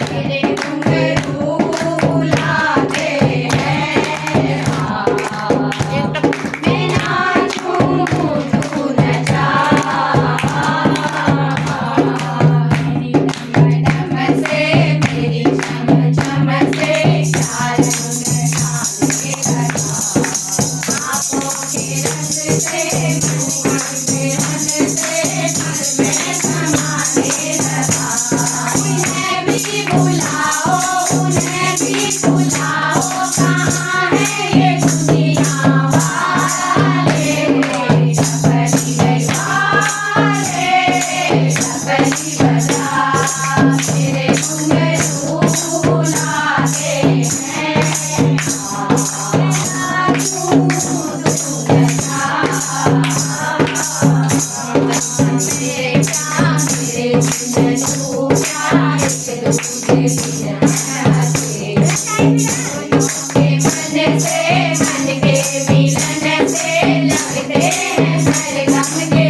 तेरे घुंघरू बुलाते हैं मैं नाचूं तू नचा मेरी डम डम से मेरी झम झम से चाल गुनगान तेरा आँखों के रस से मुँह के रस से घर में समाने लगा उन्हें भी बुलाओ कहाँ है ये दुनिया वाले शबरी वाले शबरी बजा तेरे घुंघरू बुलाते हैं नाचूं तू नचा मेरे क्या मेरे घुंघरू क्या एक दूजे बिन हंसे के मन के मिलन से लगते हैं सरगम के